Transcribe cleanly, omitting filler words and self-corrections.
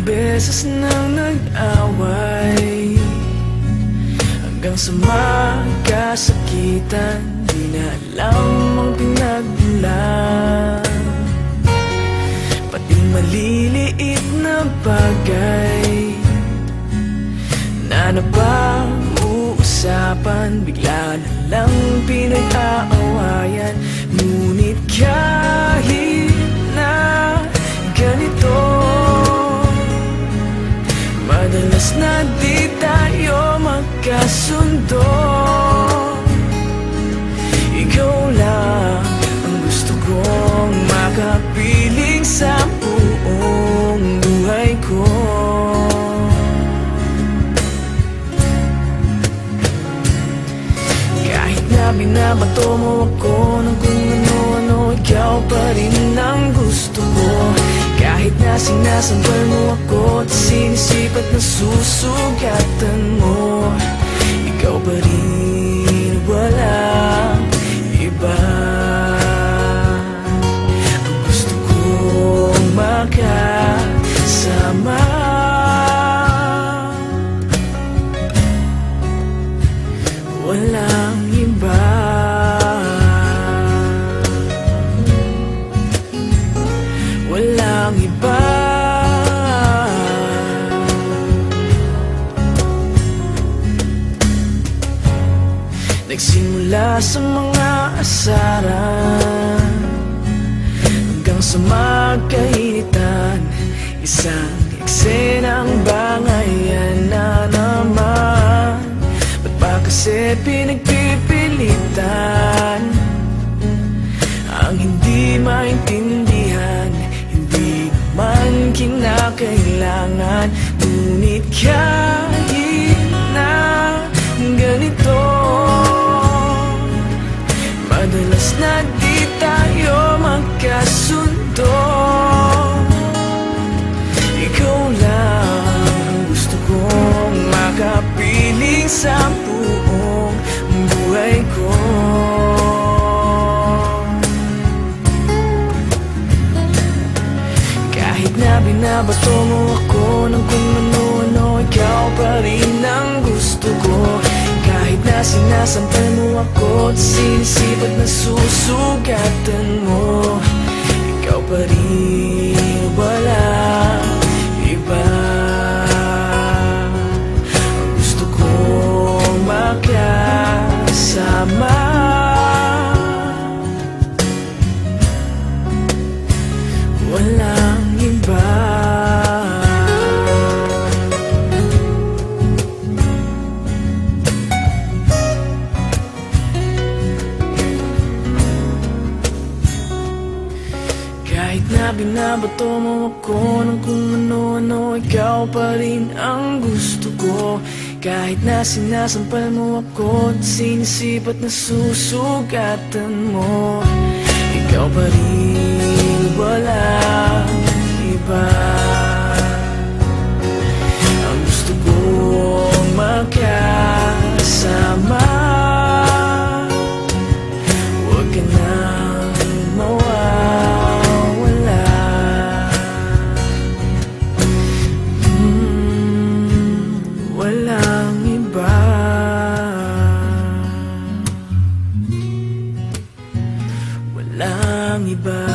beses nang nag-away, hanggang sa magkasakitan, di na alam ang pinagmulan. Pati maliliit na bagay na napag-uusapan, bigla na lang pinag-aawayan. Ngunit kahit na ganito, madalas na di tayo magkasundo. Ikaw lang ang gusto kong makapiling sa buong buhay ko. Kahit na binabato mo ako ng kung ano-ano, ikaw pa rin ang gusto ko. Kahit na sinasampal mo ako at sinisipat na susugatan mo, ikaw pa rin, walang iba. Ang gusto kong makasama, walang iba. Walang iba. Nagsimula sa mga asaran, hanggang sa magkainitan, isang eksenang bangayan na naman. Ba't ba kasi pinagpipilitan ang hindi maintindihan? Hindi naman kinakailangan. Ngunit kahit na ganito, madalas na di tayo magkasundo. Ikaw lang ang gusto kong makapiling sa buong buhay ko. Kahit na binabato mo ako ng kung ano-ano, ikaw pa rin ang gusto ko. Kahit na sinasampal mo ako at sinisipat na susugatan mo, ikaw pa rin, walang iba. Ang gusto kong makasama, walang iba. Kahit na binabato mo ako ng kung ano-ano, ikaw pa rin ang gusto ko. Kahit na sinasampal mo ako at sinisipat na susugatan mo, ikaw pa rin, walang iba. Ang gusto kong makasama, huwag ka nang mawawala. Walang iba. Walang iba.